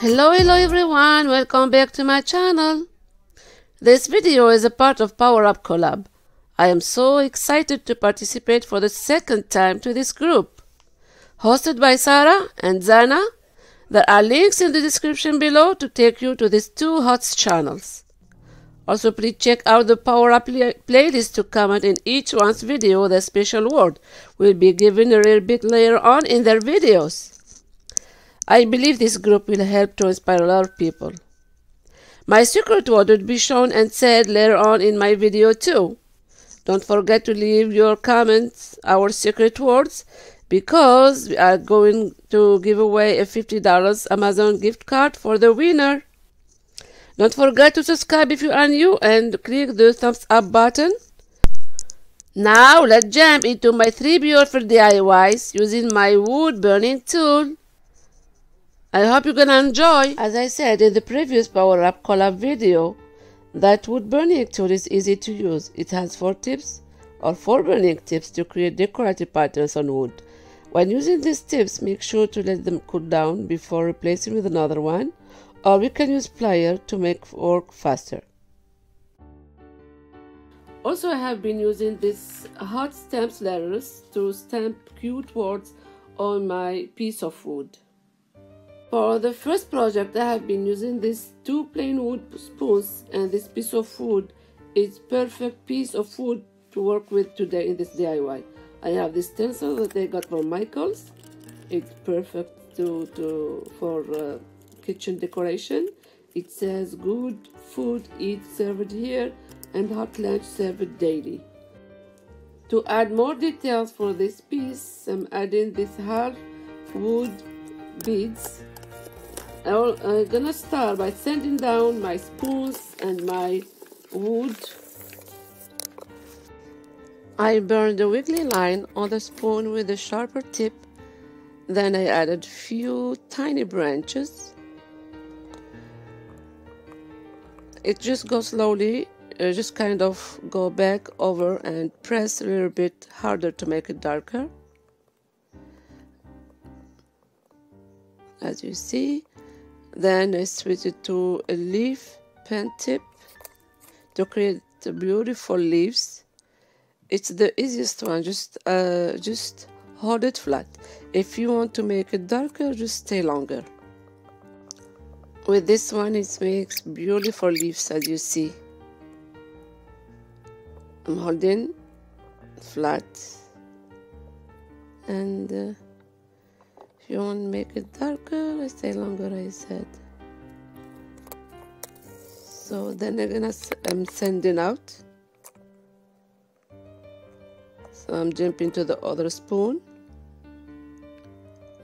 Hello everyone, welcome back to my channel. This video is a part of Power Up Collab. I am so excited to participate for the second time to this group. Hosted by Sarah and Zana, there are links in the description below to take you to these two hot channels. Also, please check out the Power Up playlist to comment in each one's video. The special word will be given a little bit later on in their videos. I believe this group will help to inspire a lot of people. My secret word will be shown and said later on in my video too. Don't forget to leave your comments, our secret words, because we are going to give away a $50 Amazon gift card for the winner. Don't forget to subscribe if you are new and click the thumbs up button. Now let's jump into my 3 beautiful DIYs using my wood burning tool. I hope you're gonna enjoy. As I said in the previous Power Up collab video, that wood burning tool is easy to use. It has 4 burning tips to create decorative patterns on wood. When using these tips, make sure to let them cool down before replacing with another one, or we can use pliers to make work faster. Also, I have been using these hot stamp letters to stamp cute words on my piece of wood. For the first project, I have been using these 2 plain wood spoons, and this piece of wood is perfect piece of wood to work with today in this DIY. I have this stencil that I got from Michael's. It's perfect for kitchen decoration. It says good food eat served here and hot lunch served daily. To add more details for this piece, I'm adding this half wood beads. I'm gonna start by sanding down my spoons and my wood. I burned a wiggly line on the spoon with a sharper tip. Then I added few tiny branches. It just goes slowly, just kind of go back over and press a little bit harder to make it darker. As you see. Then I switch it to a leaf pen tip to create the beautiful leaves. It's the easiest one, just hold it flat. If you want to make it darker, just stay longer. With this one, it makes beautiful leaves, as you see. I'm holding flat, and if you want to make it darker, I stay longer, I said. So then I'm sending out. So I'm jumping to the other spoon.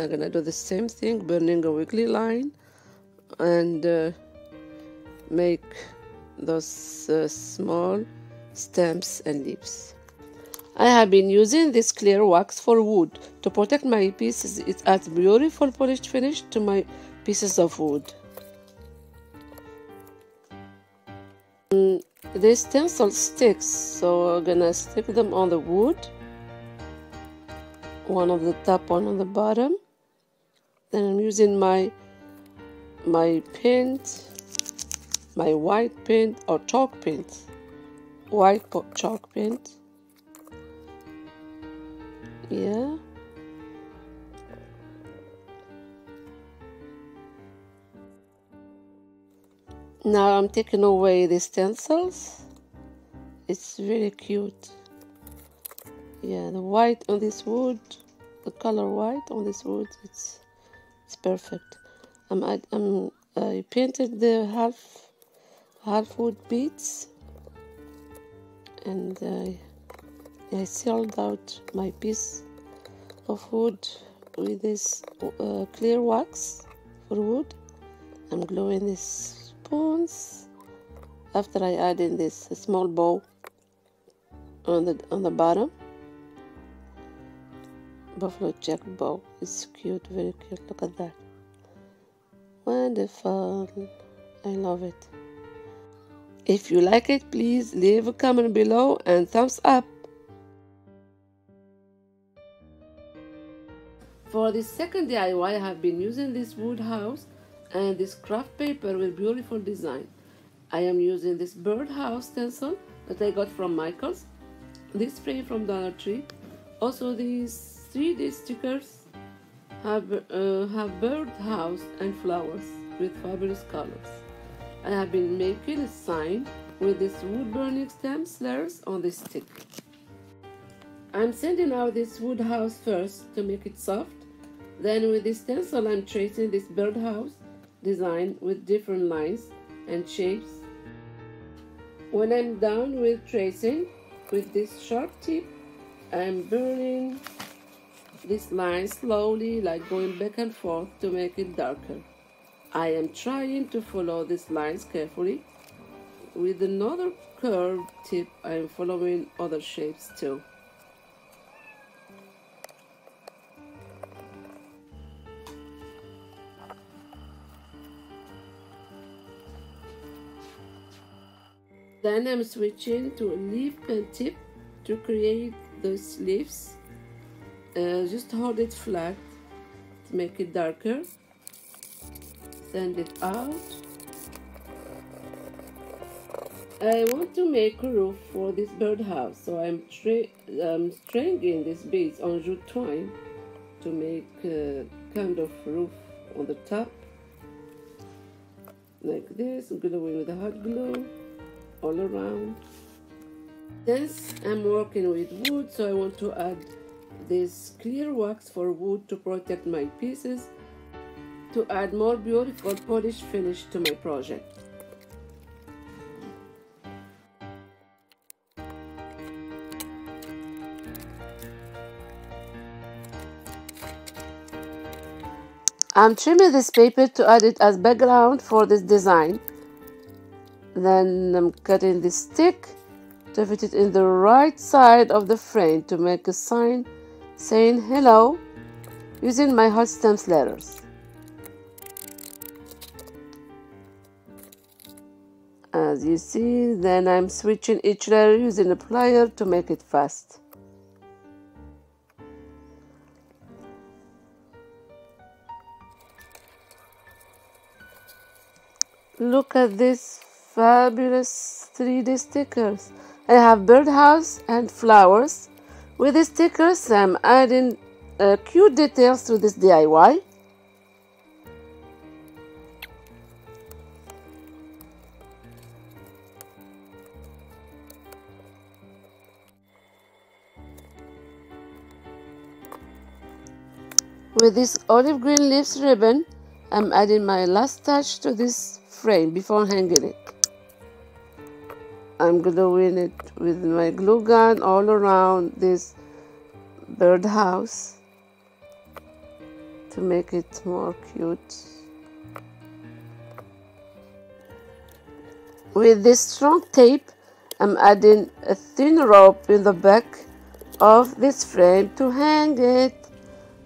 I'm gonna do the same thing, burning a wiggly line, and make those small stems and leaves. I have been using this clear wax for wood to protect my pieces. It adds beautiful polished finish to my pieces of wood. These stencil sticks, so I'm gonna stick them on the wood. One on the top, one on the bottom. Then I'm using my paint, my white paint or chalk paint, white chalk paint. Yeah. Now I'm taking away the stencils. It's very cute. Yeah, the white on this wood, the color white on this wood, it's perfect. I painted the half wood beads, and I sealed out my piece of wood with this clear wax for wood. I'm gluing these spoons after I add in this small bow on the bottom. Buffalo check bow. It's cute, very cute. Look at that. Wonderful. I love it. If you like it, please leave a comment below and thumbs up. For the second DIY, I have been using this wood house and this craft paper with beautiful design. I am using this Birdhouse stencil that I got from Michael's, this frame from Dollar Tree. Also these 3D stickers have birdhouse and flowers with fabulous colors. I have been making a sign with this wood burning stamps layers on this stick. I'm sanding out this wood house first to make it soft. Then with this stencil I'm tracing this birdhouse design with different lines and shapes. When I'm done with tracing with this sharp tip, I'm burning this line slowly, like going back and forth to make it darker. I am trying to follow these lines carefully. With another curved tip, I am following other shapes too. Then I'm switching to a leaf pen tip to create those leaves. Just hold it flat to make it darker. Send it out. I want to make a roof for this birdhouse, so I'm stringing these beads on jute twine to make a kind of roof on the top. Like this, gluing with the hot glue all around. Since I'm working with wood, so I want to add this clear wax for wood to protect my pieces, to add more beautiful polished finish to my project. I'm trimming this paper to add it as background for this design. Then I'm cutting this stick to fit it in the right side of the frame to make a sign saying hello using my hot stamps letters. As you see, then I'm switching each layer using a plier to make it fast. Look at this fabulous 3D stickers. I have birdhouse and flowers. With the stickers, I'm adding cute details to this DIY. With this olive green leaves ribbon, I'm adding my last touch to this frame before hanging it. I'm gluing it with my glue gun all around this birdhouse to make it more cute. With this strong tape, I'm adding a thin rope in the back of this frame to hang it.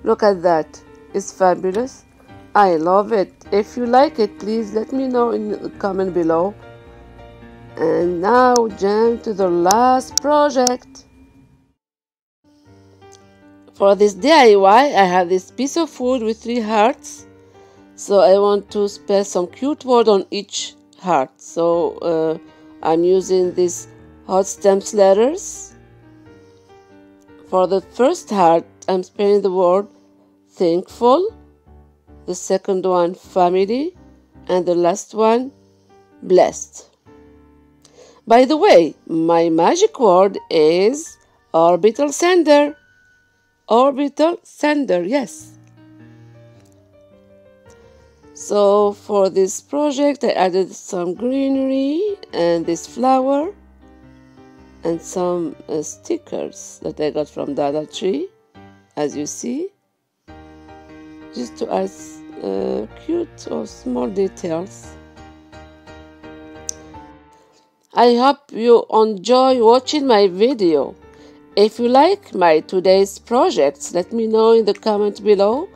Look at that, it's fabulous. I love it. If you like it, please let me know in the comment below. And now jump to the last project. For this DIY, I have this piece of wood with 3 hearts. So I want to spell some cute word on each heart. So I'm using these hot stamps letters. For the first heart, I'm spelling the word thankful. The second one, family. And the last one, blessed. By the way, my magic word is orbital sender. Orbital sender, yes. So for this project, I added some greenery and this flower and some stickers that I got from Dollar Tree, as you see, just to add cute or small details. I hope you enjoy watching my video. If you like my today's projects, let me know in the comment below.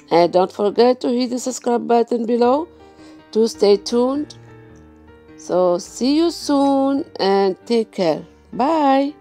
And don't forget to hit the subscribe button below to stay tuned. So see you soon and take care. Bye.